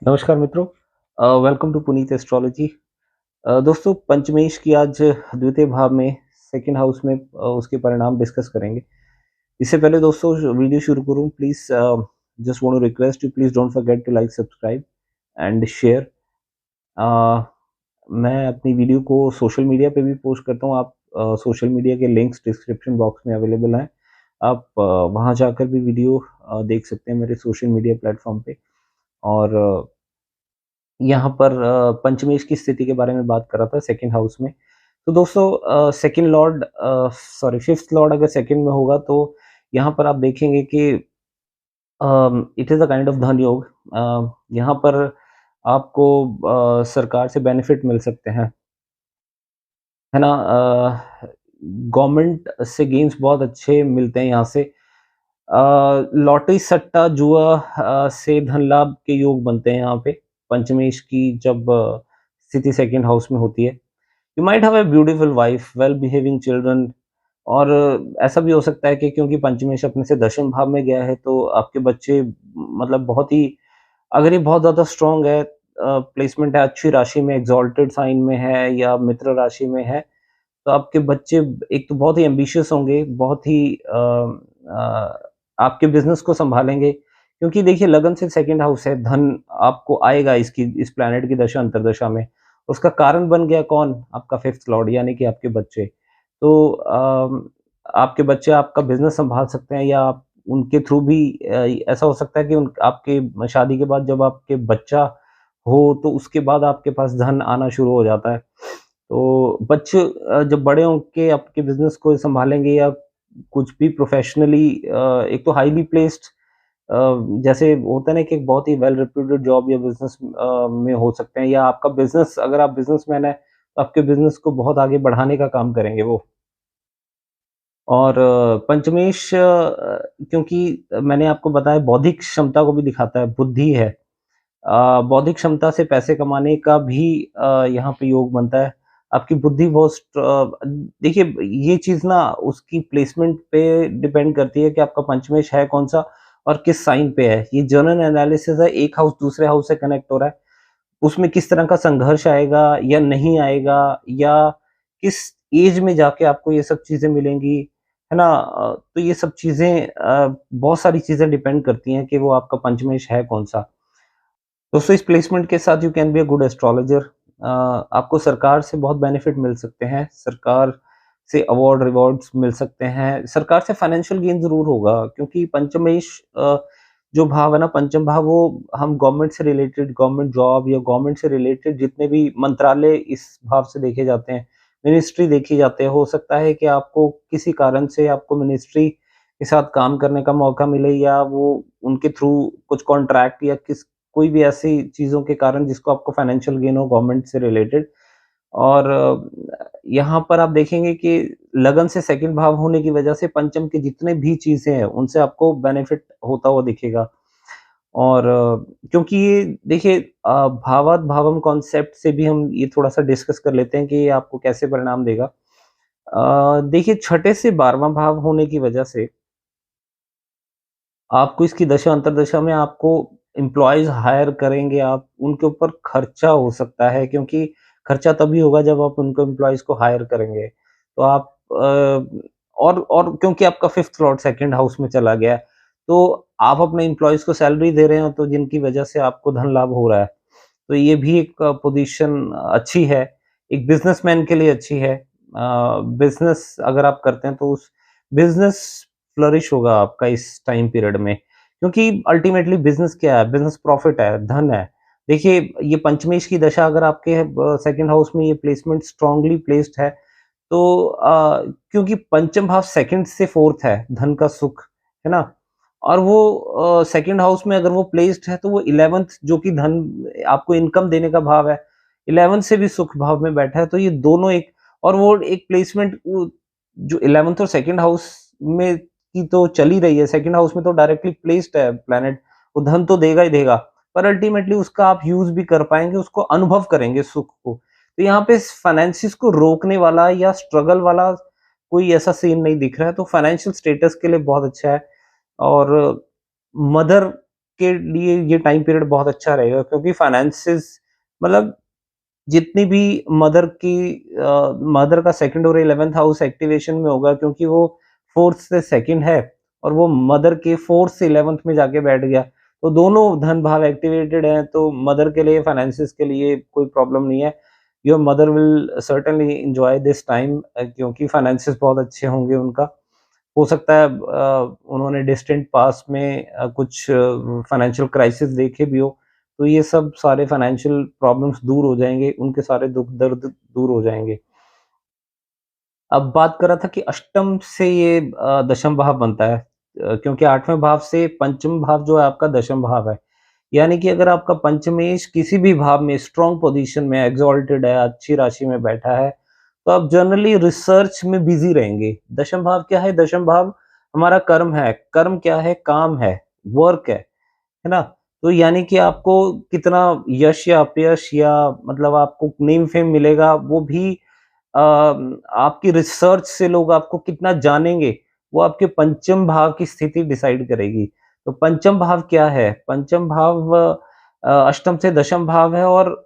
नमस्कार मित्रों। Welcome to Puneet astrology. दोस्तों, पंचमेश की आज द्वितीय भाव में सेकंड हाउस में उसके परिणाम डिस्कस करेंगे। इससे पहले दोस्तों वीडियो शुरू करूं, please just want to request you, please don't forget to like, subscribe and share. मैं अपनी वीडियो को सोशल मीडिया पे भी पोस्ट करता हूँ। आप सोशल मीडिया के लिंक्स डिस्क्रिप्शन बॉक्स में अवेलेबल हैं। आप वहाँ जाकर भी वीडियो देख सकते हैं मेरे सोशल मीडिया प्लेटफॉर्म पे। और यहाँ पर पंचमेश की स्थिति के बारे में बात कर रहा था सेकंड हाउस में। तो दोस्तों second Lord sorry fifth Lord अगर सेकंड में होगा तो यहाँ पर आप देखेंगे कि it is a kind of धन योग। यहाँ पर आपको सरकार से बेनिफिट मिल सकते हैं, है ना? गवर्नमेंट से गेन्स बहुत अच्छे मिलते हैं यहाँ से। लॉटरी, सट्टा, जुआ से धन लाभ के योग बनते हैं यहाँ पे। पंचमेश की जब स्थिति सेकंड हाउस में होती है। You might have a beautiful wife, well behaving children. और ऐसा भी हो सकता है कि क्योंकि पंचमेश अपने से दशम भाव में गया है तो आपके बच्चे मतलब बहुत ही, अगर ये बहुत ज़्यादा स्ट्रॉन्ग है, प्लेसमेंट है, अच्छी राशि में, एक्सॉल्टेड साइन में है या मित्र राशि में है, तो आपके बच्चे एक तो बहुत ही एम्बिशियस होंगे, बहुत ही आपके बिज़नेस को सँभालेंगे। क्योंकि देखिए लगन से सेकंड हाउस है, धन आपको आएगा इस प्लैनेट की दशा अंतर्दशा में। उसका कारण बन गया कौन? आपका फिफ्थ लॉर्ड यानी कि आपके बच्चे। तो आपके बच्चे आपका बिज़नेस सँभाल सकते हैं या आप उनके थ्रू भी ऐसा हो सकता है कि उन आपके शादी के बाद जब आपके बच्चा हो तो उसके बाद आपके पास धन आना शुरू हो जाता है। तो बच्चे जब बड़े होके आपके बिज़नेस को सँभालेंगे या कुछ भी प्रोफ़ेशनली एक तो हाइली प्लेस्ड जैसे होता है ना कि एक बहुत ही वेल रेप्यूटेड जॉब या बिज़नेस में हो सकते हैं, या आपका बिज़नेस, अगर आप बिज़नेसमैन हैं, तो आपके बिज़नेस को बहुत आगे बढ़ाने का काम करेंगे वो। और पंचमेश क्योंकि मैंने आपको बताया बौद्धिक क्षमता को भी दिखाता है, बुद्धि है। बौद्धिक क्षमता से पैसे कमाने का भी यहाँ पे योग बनता है। आपकी बुद्धि बहुत देखिए ये चीज़ ना उसकी प्लेसमेंट पे डिपेंड करती है कि आपका पंचमेश है कौन-सा और किस साइन पे है। ये जर्नल एनालिसिस है, एक हाउस दूसरे हाउस से कनेक्ट हो रहा है। उसमें किस तरह का संघर्ष आएगा या नहीं आएगा, या किस एज में जाके आपको ये सब चीज़ें मिलेंगी, है ना? तो ये सब चीज़ें बहुत सारी चीज़ें डिपेंड करती हैं कि वो आपका पंचमेश है कौन-सा। दोस्तों इस प्लेसमेंट के साथ you can be a good astrologer. आपको सरकार से बहुत बेनिफिट मिल सकते हैं, सरकार से अवार्ड रिवॉर्ड्स मिल सकते हैं, सरकार से फाइनेंशियल गेन ज़रूर होगा क्योंकि पंचमेश जो भाव है ना, पंचम भाव, वो हम गवर्नमेंट से रिलेटेड, गवर्नमेंट जॉब या गवर्नमेंट से रिलेटेड जितने भी मंत्रालय इस भाव से देखे जाते हैं, मिनिस्ट्री देखी जाते हैं। हो सकता है कि आपको किसी कारण से आपको मिनिस्ट्री के साथ काम करने का मौका मिले या वो उनके थ्रू कुछ कॉन्ट्रैक्ट या कोई भी ऐसी चीज़ों के कारण जिसको आपको फाइनेंशियल गेन हो गवर्नमेंट से रिलेटेड। और यहाँ पर आप देखेंगे कि लगन से सेकंड भाव होने की वजह से पंचम की जितने भी चीज़ें हैं, उनसे आपको बेनिफिट होता हुआ दिखेगा। और क्योंकि ये देखिए भावात भावम कॉन्सेप्ट से भी हम ये थोड़ा-सा डिस्कस कर लेते हैं कि ये आपको कैसे परिणाम देगा। देखिए छठे से 12वाँ भाव होने की वजह से आपको इसकी दशा अंतर्दशा में आपको एम्प्लॉइज़ हायर करेंगे आप, उनके ऊपर खर्चा हो सकता है क्योंकि खर्चा तभी होगा जब आप उनको एम्प्लॉइज़ को हायर करेंगे। तो आप और क्योंकि आपका फिफ्थ लॉर्ड सेकंड हाउस में चला गया है, तो आप अपने एम्प्लॉइज़ को सैलरी दे रहे हो तो जिनकी वजह से आपको धन लाभ हो रहा है। तो ये भी एक पोज़ीशन अच्छी है, एक बिज़नेसमैन के लिए अच्छी है। बिज़नेस अगर आप करते हैं तो उस बिज़नेस फ्लरिश होगा आपका इस टाइम पीरियड में, क्योंकि अल्टीमेटली बिज़नेस क्या है? बिज़नेस प्रॉफ़िट है, धन है। देखिए ये पंचमेश की दशा अगर आपके सेकंड हाउस में ये प्लेसमेंट स्ट्रांगली प्लेस्ड है, तो क्योंकि पंचम भाव सेकंड से फोर्थ है, धन का सुख, है ना? और वो सेकंड हाउस में अगर वो प्लेस्ड है तो वो 11th जो कि धन आपको इनकम देने का भाव है, 11th से भी सुख भाव में बैठा है, तो ये दोनों एक, और वो एक प्लेसमेंट जो 11th और सेकंड हाउस में की तो चल ही रही है, सेकंड हाउस में तो डायरेक्टली प्लेस्ड है प्लैनेट, वो धन तो देगा ही देगा, पर अल्टीमेटली उसका आप यूज़ भी कर पाएँगे, उसको अनुभव करेंगे सुख को। तो यहाँ पे फाइनेंसिस को रोकने वाला या स्ट्रगल वाला कोई ऐसा सीन नहीं दिख रहा है, तो फाइनेंशियल स्टेटस के लिए बहुत अच्छा है। और मदर के लिए ये टाइम पीरियड बहुत अच्छा रहेगा, क्योंकि फाइनेंसेस मतलब जितनी भी मदर की मदर का सेकंड और 11th हाउस एक्टिवेशन में होगा, क्योंकि वो 4th से सेकंड है और वो मदर के 4th से 11th में जाके बैठ गया। तो दोनों धन भाव एक्टिवेटेड हैं, तो मदर के लिए फाइनेंसेस के लिए कोई प्रॉब्लम नहीं है। Your mother will certainly enjoy this time, क्योंकि फाइनेंसेस बहुत अच्छे होंगे उनका। हो सकता है उन्होंने डिस्टेंट पास्ट में कुछ फाइनेंशियल क्राइसिस देखे भी हो, तो ये सब सारे फाइनेंशियल प्रॉब्लम्स दूर हो जाएँगे, उनके सारे दुःख दर्द दूर हो जाएँगे। अब बात कर रहा था कि अष्टम से ये दशम भाव बनता है, क्योंकि 8वें भाव से पंचम भाव जो है आपका दशम भाव है। यानी कि अगर आपका पंचमेश किसी भी भाव में स्ट्रॉन्ग पोज़ीशन में एक्सॉल्टेड है, अच्छी राशि में बैठा है, तो आप जनरली रिसर्च में बिज़ी रहेंगे। दशम भाव क्या है? दशम भाव हमारा कर्म है। कर्म क्या है? काम है, वर्क है ना? तो यानी कि आपको कितना यश या अपयश या मतलब आपको नेम फेम मिलेगा, वो भी आपकी रिसर्च से लोग आपको कितना जानेंगे, वो आपके पंचम भाव की स्थिति डिसाइड करेगी। तो पंचम भाव क्या है? पंचम भाव अष्टम से दशम भाव है, और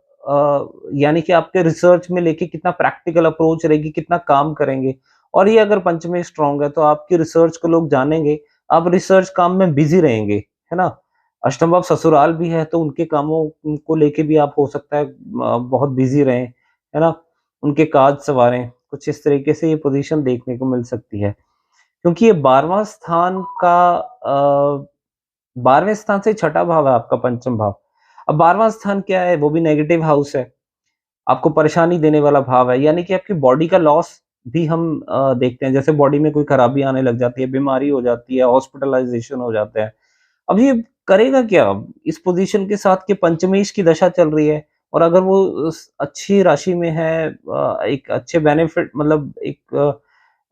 यानी कि आपके रिसर्च में लेके कितना प्रैक्टिकल अप्रोच रहेगी, कितना काम करेंगे। और ये अगर पंचमी स्ट्रॉन्ग है, तो आपकी रिसर्च को लोग जानेंगे, आप रिसर्च काम में बिज़ी रहेंगे, है ना? अष्टम भाव ससुराल भी है, तो उनके कामों को लेके भी आप हो सकता है बहुत बिज़ी रहें, है ना? उनके काज सवारें, कुछ इस तरीके से ये पोज़ीशन देखने को मिल सकती है। क्योंकि ये 12वाँ स्थान का 12वें स्थान से छठा भाव है आपका पंचम भाव। अब 12वाँ स्थान क्या है? वो भी नेगेटिव हाउस है। आपको परेशानी देने वाला भाव है, यानी कि आपकी बॉडी का लॉस भी हम देखते हैं। जैसे बॉडी में कोई खराबी आने लग जाती है, बीमारी हो जाती है, हॉस्पिटलाइज़ेशन हो जाता है। अब ये करेगा क्या? इस पोज़ीशन के साथ कि पंचमेश की दशा चल रही है, और अगर वो अच्छी राशि में है, एक अच्छे बेनिफिट मतलब एक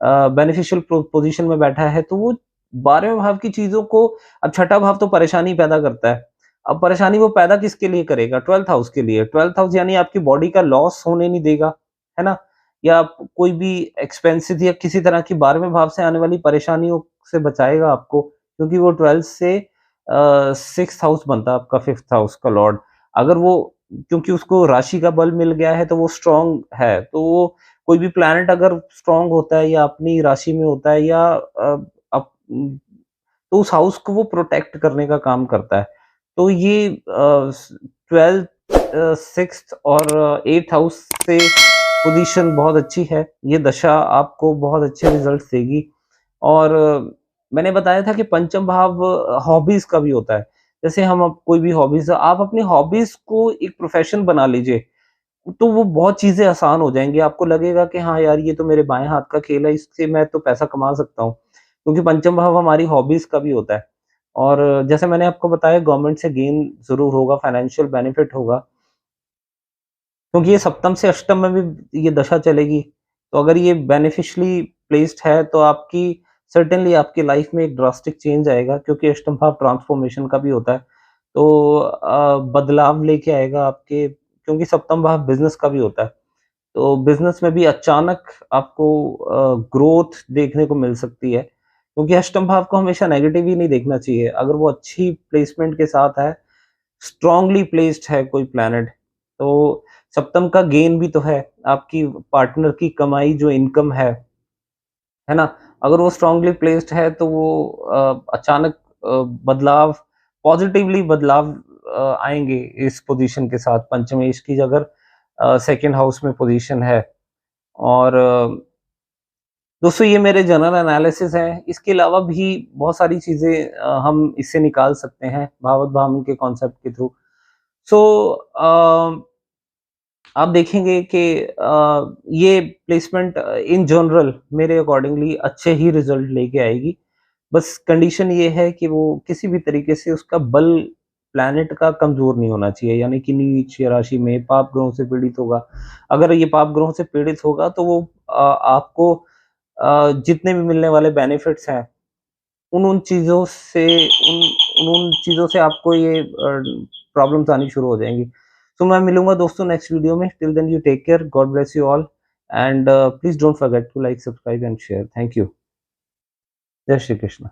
बेनिफिशियल पोज़ीशन में बैठा है, तो वो 12वें भाव की चीज़ों को, अब छठा भाव तो परेशानी पैदा करता है। अब परेशानी वो पैदा किसके लिए करेगा? 12th हाउस के लिए। 12th हाउस यानी आपकी बॉडी का लॉस होने नहीं देगा, है ना? या आप कोई भी एक्सपेंसेस या किसी तरह की 12वें भाव से आने वाली परेशानियों से बचाएगा आपको, क्योंकि वो 12th से 6th हाउस बनता है आपका 5th हाउस का लॉर्ड। अगर वो, क्योंकि उसको राशि का बल मिल गया है, तो वो स्ट्रॉन्ग है। तो वो कोई भी प्लैनेट अगर स्ट्रॉन्ग होता है या अपनी राशि में होता है, या अप तो उस हाउस को वो प्रोटेक्ट करने का काम करता है। तो ये 12th 6th और 8th हाउस से पोज़ीशन बहुत अच्छी है। ये दशा आपको बहुत अच्छे रिज़ल्ट्स देगी। और मैंने बताया था कि पंचम भाव हॉबीज़ का भी होता है। जैसे हम अब कोई भी हॉबीज़, आप अपनी हॉबीज़ को एक प्रोफ़ेशन बना लीजिए, तो वो बहुत चीज़ें आसान हो जाएँगी। आपको लगेगा कि हाँ यार, ये तो मेरे बाएँ हाथ का खेल है, इससे मैं तो पैसा कमा सकता हूँ। क्योंकि पंचम भाव हमारी हॉबीज़ का भी होता है। और जैसे मैंने आपको बताया, गवर्नमेंट से गेन ज़रूर होगा, फाइनेंशियल बेनिफिट होगा। क्योंकि ये सप्तम से अष्टम में भी ये दशा चलेगी। तो अगर ये बेनिफिशियली प्लेस्ड है, तो आपकी सर्टेनली आपकी लाइफ में एक ड्रास्टिक चेंज आएगा, क्योंकि अष्टम भाव ट्रांसफॉर्मेशन का भी होता है। तो बदलाव लेके आएगा आपके, क्योंकि सप्तम भाव बिज़नेस का भी होता है। तो बिज़नेस में भी अचानक आपको ग्रोथ देखने को मिल सकती है, क्योंकि अष्टम भाव को हमेशा नेगेटिव ही नहीं देखना चाहिए। अगर वो अच्छी प्लेसमेंट के साथ है, स्ट्रांगली प्लेस्ड है कोई प्लैनेट, तो सप्तम का गेन भी तो है, आपकी पार्टनर की कमाई जो इनकम है ना? अगर वो स्ट्रांगली प्लेस्ड है, तो वो अचानक बदलाव, पॉजिटिवली बदलाव आएँगे इस पोज़ीशन के साथ। पंचमेश की अगर सेकंड हाउस में पोज़ीशन है। और दोस्तों, ये मेरे जनरल एनालिसिस हैं। इसके अलावा भी बहुत सारी चीज़ें हम इससे निकाल सकते हैं भावक भावन के कॉन्सेप्ट के थ्रू। सो आप देखेंगे कि ये प्लेसमेंट इन जनरल मेरे अकॉर्डिंगली अच्छे ही रिज़ल्ट लेके आएगी। बस कंडीशन ये है कि वो किसी भी तरीके से उसका बल प्लैनेट का कमज़ोर नहीं होना चाहिए, यानी कि नीच या राशि में पाप ग्रहों से पीड़ित होगा। अगर ये पाप ग्रहों से पीड़ित होगा, तो वो आपको जितने भी मिलने वाले बेनिफिट्स हैं, उन-उन चीज़ों से उन उन-उन चीज़ों से आपको ये प्रॉब्लम्स आनी शुरू हो जाएँगी। तो मैं मिलूँगा दोस्तों नेक्स्ट वीडियो में। Till then you take care, God bless you all, and please don't forget to like, subscribe and share. Thank you. जय श्री कृष्ण।